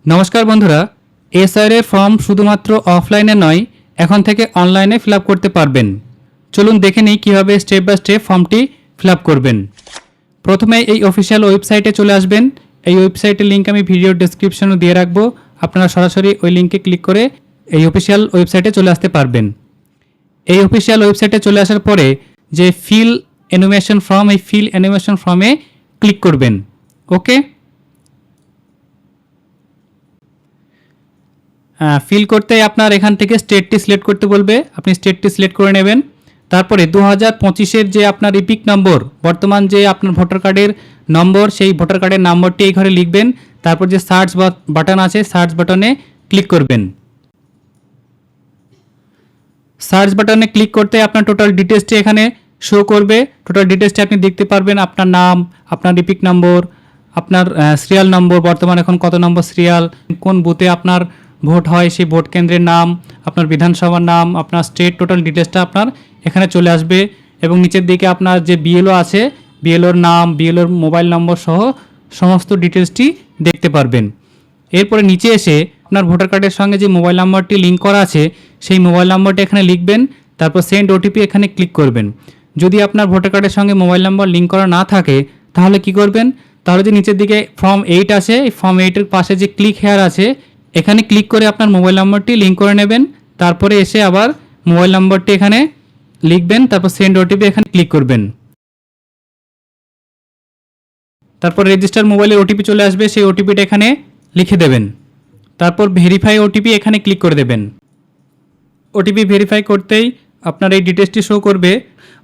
নমস্কার বন্ধুরা, SIR form শুধুমাত্র অফলাইনে নয়, এখন থেকে অনলাইনে ফিল করতে পারবেন। চলুন দেখে নিই কীভাবে স্টেপ বাই স্টেপ ফর্মটি ফিল করবেন। প্রথমে এই অফিসিয়াল ওয়েবসাইটে চলে আসবেন। এই ওয়েবসাইটের লিঙ্ক আমি ভিডিও ডেসক্রিপশনে দিয়ে রাখবো। আপনারা সরাসরি ওই লিঙ্কে ক্লিক করে এই অফিসিয়াল ওয়েবসাইটে চলে আসতে পারবেন। এই অফিসিয়াল ওয়েবসাইটে চলে আসার পরে যে ফিল অ্যানিমেশন ফর্ম, এই ফিল অ্যানিমেশন ফর্মে ক্লিক করবেন। ওকে, ফিল করতে আপনার এখান থেকে স্টেটটি সিলেক্ট করতে বলবে, আপনি স্টেটটি সিলেক্ট করে নেবেন। তারপরে 2025-এর যে আপনার ইপিক নম্বর, বর্তমান যে আপনার ভোটার কার্ডের নম্বর, সেই ভোটার কার্ডের নম্বরটি এই ঘরে লিখবেন। তারপর যে সার্চ বাটন আছে, সার্চ বাটনে ক্লিক করবেন। সার্চ বাটনে ক্লিক করতে আপনার টোটাল ডিটেলসটি এখানে শো করবে। টোটাল ডিটেলসটি আপনি দেখতে পারবেন, আপনার নাম, আপনার ইপিক নম্বর, আপনার সিরিয়াল নম্বর, বর্তমান এখন কত নম্বর সিরিয়াল, কোন বুথে আপনার ভোট হয় সেই ভোট কেন্দ্রের নাম, আপনার বিধানসভার নাম, আপনার স্টেট, টোটাল ডিটেলসটা আপনার এখানে চলে আসবে। এবং নিচের দিকে আপনার যে বিএলও আছে, বিএলওর নাম, বিএলওর মোবাইল নম্বর সহ সমস্ত ডিটেলসটি দেখতে পারবেন। এরপরে নিচে এসে আপনার ভোটার কার্ডের সঙ্গে যে মোবাইল নাম্বারটি লিঙ্ক করা আছে, সেই মোবাইল নাম্বারটি এখানে লিখবেন। তারপর সেন্ড ওটিপি এখানে ক্লিক করবেন। যদি আপনার ভোটার কার্ডের সঙ্গে মোবাইল নাম্বার লিঙ্ক করা না থাকে, তাহলে কি করবেন? তাহলে যে নিচের দিকে ফর্ম 8 আছে, এই ফর্ম 8-এর পাশে যে ক্লিক হেয়ার আছে, এখানে ক্লিক করে আপনার মোবাইল নাম্বারটি লিঙ্ক করে নেবেন। তারপরে এসে আবার মোবাইল নাম্বারটি এখানে লিখবেন, তারপর সেন্ড ওটিপি এখানে ক্লিক করবেন। তারপর রেজিস্টার মোবাইলের ওটিপি চলে আসবে, সেই ওটিপিটা এখানে লিখে দেবেন। তারপর ভেরিফাই ওটিপি এখানে ক্লিক করে দেবেন। ওটিপি ভেরিফাই করতেই আপনার এই ডিটেলসটি শো করবে।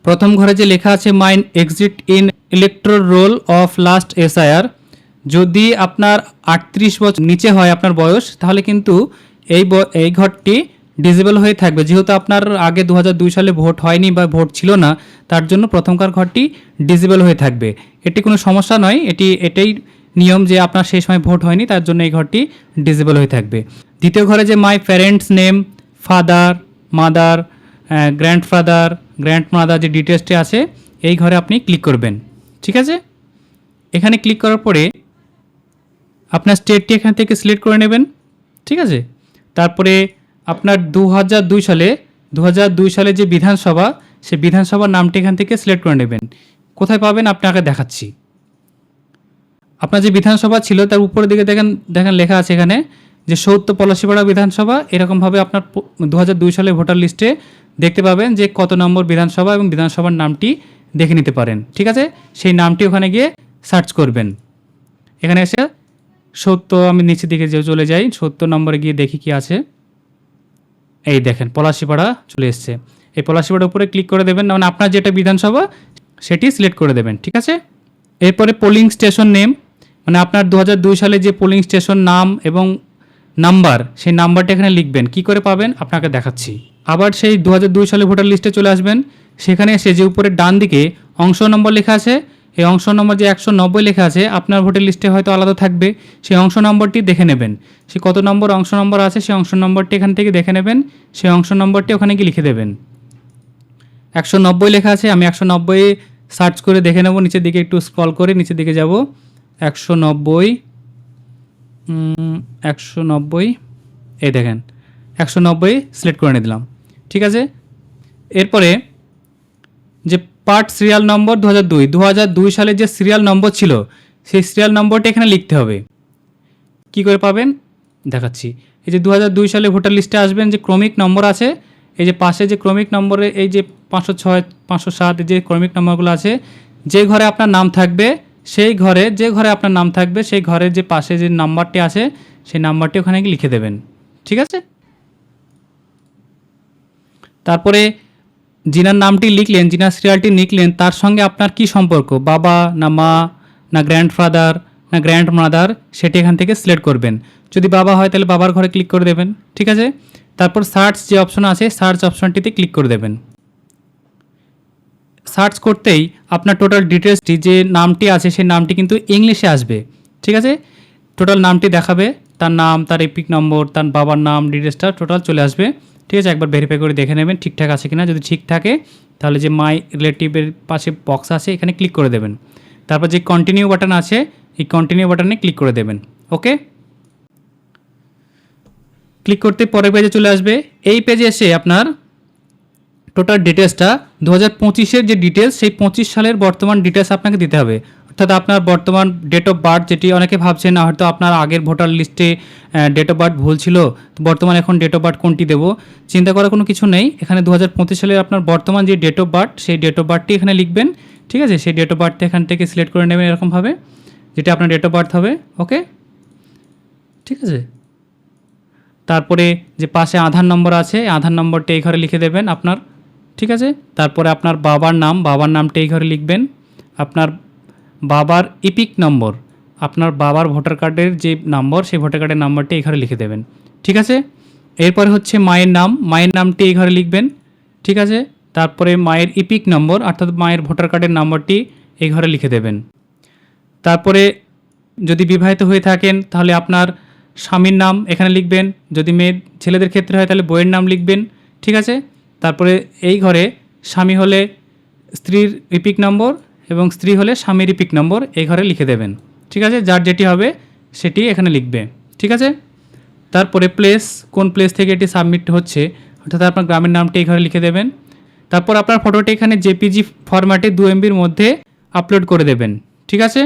প্রথম ঘরে যে লেখা আছে mine exit in electoral roll of last SIR, যদি আপনার 38 বছর নিচে হয় আপনার বয়স, তাহলে কিন্তু এই ঘরটি ডিসেবল হয়ে থাকবে। যেহেতু আপনার আগে 2002 সালে ভোট হয়নি বা ভোট ছিল না, তার জন্য প্রথমকার ঘরটি ডিসেবল হয়ে থাকবে। এটি কোনো সমস্যা নয়, এটাই নিয়ম যে আপনার সেই সময় ভোট হয়নি, তার জন্য এই ঘরটি ডিসেবল হয়ে থাকবে। দ্বিতীয় ঘরে যে my parents name, father, mother, grandmother যে ডিটেলসটি আছে, এই ঘরে আপনি ক্লিক করবেন। ঠিক আছে, এখানে ক্লিক করার পরে আপনার স্টেটটি এখান থেকে সিলেক্ট করে নেবেন। ঠিক আছে, তারপরে আপনার 2002 সালে যে বিধানসভা, সেই বিধানসভার নামটি এখান থেকে সিলেক্ট করে নেবেন। কোথায় পাবেন আপনাকে দেখাচ্ছি। আপনার যে বিধানসভা ছিল তার উপরের দিকে দেখেন লেখা আছে এখানে যে সৌত্য পলাশীপাড়া বিধানসভা। এরকমভাবে আপনার 2002 সালে ভোটার লিস্টে দেখতে পাবেন যে কত নম্বর বিধানসভা, এবং বিধানসভার নামটি দেখে নিতে পারেন। ঠিক আছে, সেই নামটি ওখানে গিয়ে সার্চ করবেন। এখানে এসে 70, আমি নিচের দিকে চলে যাই, 70 নম্বরে গিয়ে দেখি কি আছে। এই দেখেন পলাশীপাড়া চলে এসছে। এই পলাশীপাড়ার উপরে ক্লিক করে দেবেন, মানে আপনার যেটা বিধানসভা সেটি সিলেক্ট করে দেবেন। ঠিক আছে, এরপরে পোলিং স্টেশন নেম, মানে আপনার 2002 সালে যে পোলিং স্টেশন নাম এবং নাম্বার, সেই নাম্বারটা এখানে লিখবেন। কি করে পাবেন আপনাকে দেখাচ্ছি। আবার সেই 2002 সালে ভোটার লিস্টে চলে আসবেন। সেখানে এসে যে উপরে ডান দিকে অংশ নম্বর লেখা আছে, এই অংশ নম্বর যে 190 লেখা আছে, আপনার ভোটার লিস্টে হয়তো আলাদা থাকবে, সেই অংশ নম্বরটি দেখে নেবেন। সে কত নম্বর অংশ নম্বর আছে, সেই অংশ নম্বরটি এখান থেকে দেখে নেবেন। সেই অংশ নম্বরটি ওখানে গিয়ে লিখে দেবেন। 190 লেখা আছে, আমি 190 সার্চ করে দেখে নেব। নিচের দিকে একটু স্ক্রল করে নিচের দিকে যাব। 190, এই দেখেন 190 সিলেক্ট করে নিয়ে দিলাম। ঠিক আছে, এরপরে যে পার্ট সিরিয়াল নম্বর 2002 সালে যে সিরিয়াল নম্বর ছিল, সেই সিরিয়াল নম্বরটা এখানে লিখতে হবে। কি করে পাবেন দেখাচ্ছি। এই যে 2002 সালে ভোটার লিস্টে আসবেন, যে ক্রমিক নম্বর আছে, এই যে পাশে যে ক্রমিক নম্বরে এই যে 506, 507 যে ক্রমিক নম্বরগুলো আছে, যে ঘরে আপনার নাম থাকবে, সেই ঘরে যে ঘরে আপনার নাম থাকবে, সেই ঘরের যে পাশে যে নাম্বারটি আছে, সেই নাম্বারটি ওখানে গিয়ে লিখে দেবেন। ঠিক আছে, তারপরে যিনার নামটি লিখলেন, যিনার সিরিয়ালটি লিখলেন, তার সঙ্গে আপনার কি সম্পর্ক, বাবা না মা না গ্র্যান্ডফাদার না গ্র্যান্ডমাদার, সেটি এখান থেকে সিলেক্ট করবেন। যদি বাবা হয় তাহলে বাবার ঘরে ক্লিক করে দেবেন। ঠিক আছে, তারপর সার্চ যে অপশন আছে, সার্চ অপশনটিতে ক্লিক করে দেবেন। সার্চ করতেই আপনার টোটাল ডিটেলসটি যে নামটি আছে, সেই নামটি কিন্তু ইংলিশে আসবে। ঠিক আছে, টোটাল নামটি দেখাবে, তার নাম, তার এপিক নম্বর, তার বাবার নাম, ডিটেলসটা টোটাল চলে আসবে। ঠিক আছে, একবার ভেরিফাই করে দেখে নেবেন ঠিকঠাক আছে কিনা। যদি ঠিক থাকে তাহলে যে মাই রিলেটিভের পাশে বক্স আছে, এখানে ক্লিক করে দেবেন। তারপর যে কন্টিনিউ বাটন আছে, এই কন্টিনিউ বাটনে ক্লিক করে দেবেন। ওকে, ক্লিক করতে পরের পেজে চলে আসবে। এই পেজে এসে আপনার টোটাল ডিটেলসটা 2025-এর যে ডিটেলস, সেই 25 সালের বর্তমান ডিটেলস আপনাকে দিতে হবে। অর্থাৎ আপনার বর্তমান ডেট অফ বার্থ, যেটি অনেকে ভাবছেন না হয়তো আপনার আগের ভোটার লিস্টে ডেট অফ বার্থ ভুল ছিল, তো বর্তমানে এখন ডেট অফ বার্থ কোনটি দেবো, চিন্তা করার কোনো কিছু নেই। এখানে 2025 সালের আপনার বর্তমান যে ডেট অফ বার্থ, সেই ডেট অফ বার্থটি এখানে লিখবেন। ঠিক আছে, সেই ডেট অফ বার্থটা এখান থেকে সিলেক্ট করে নেবেন এরকমভাবে, যেটা আপনার ডেট অফ বার্থ হবে। ওকে, ঠিক আছে। তারপরে যে পাশে আধার নম্বর আছে, আধার নম্বরটা এই ঘরে লিখে দেবেন আপনার। ঠিক আছে, তারপরে আপনার বাবার নাম, বাবার নামটা এই ঘরে লিখবেন। আপনার বাবার ইপিক নম্বর, আপনার বাবার ভোটার কার্ডের যে নম্বর, সেই ভোটার কার্ডের নাম্বারটি এই ঘরে লিখে দেবেন। ঠিক আছে, এরপরে হচ্ছে মায়ের নাম, মায়ের নামটি এই ঘরে লিখবেন। ঠিক আছে, তারপরে মায়ের ইপিক নম্বর অর্থাৎ মায়ের ভোটার কার্ডের নম্বরটি এই ঘরে লিখে দেবেন। তারপরে যদি বিবাহিত হয়ে থাকেন তাহলে আপনার স্বামীর নাম এখানে লিখবেন। যদি ছেলেদের ক্ষেত্রে হয় তাহলে বইয়ের নাম লিখবেন। ঠিক আছে, তারপরে এই ঘরে স্বামী হলে স্ত্রীর ইপিক নম্বর এবং স্ত্রী হলে স্বামীর ইপিক নম্বর এই ঘরে লিখে দেবেন। ঠিক আছে, যার যেটি হবে সেটি এখানে লিখবে। ঠিক আছে, তারপরে প্লেস, কোন প্লেস থেকে এটি সাবমিট হচ্ছে অর্থাৎ আপনার গ্রামের নামটি এই ঘরে লিখে দেবেন। তারপর আপনার ফটোটি এখানে জেপিজি ফরম্যাটে 2 MBর মধ্যে আপলোড করে দেবেন। ঠিক আছে,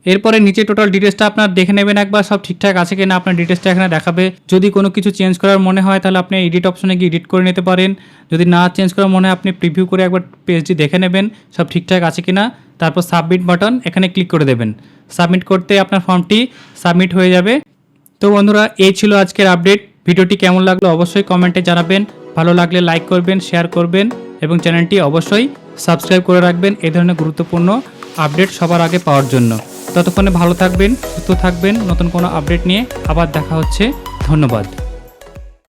এরপরে নিচে টোটাল ডিটেলসটা আপনার দেখে নেবেন একবার, সব ঠিকঠাক আছে কিনা আপনার ডিটেলসটা এখানে দেখাবে। যদি কোনো কিছু চেঞ্জ করার মনে হয় তাহলে আপনি এডিট অপশনে গিয়ে এডিট করে নিতে পারেন। যদি না চেঞ্জ করার মনে হয় আপনি প্রিভিউ করে একবার পেজটি দেখে নেবেন সব ঠিকঠাক আছে কিনা। তারপর সাবমিট বাটন এখানে ক্লিক করে দেবেন। সাবমিট করতে আপনার ফর্মটি সাবমিট হয়ে যাবে। তো বন্ধুরা, এই ছিল আজকের আপডেট। ভিডিওটি কেমন লাগলো অবশ্যই কমেন্টে জানাবেন। ভালো লাগলে লাইক করবেন, শেয়ার করবেন এবং চ্যানেলটি অবশ্যই সাবস্ক্রাইব করে রাখবেন এই ধরনের গুরুত্বপূর্ণ আপডেট সবার আগে পাওয়ার জন্য। ততক্ষণে ভালো থাকবেন, সুস্থ থাকবেন। নতুন কোনো আপডেট নিয়ে আবার দেখা হচ্ছে। ধন্যবাদ।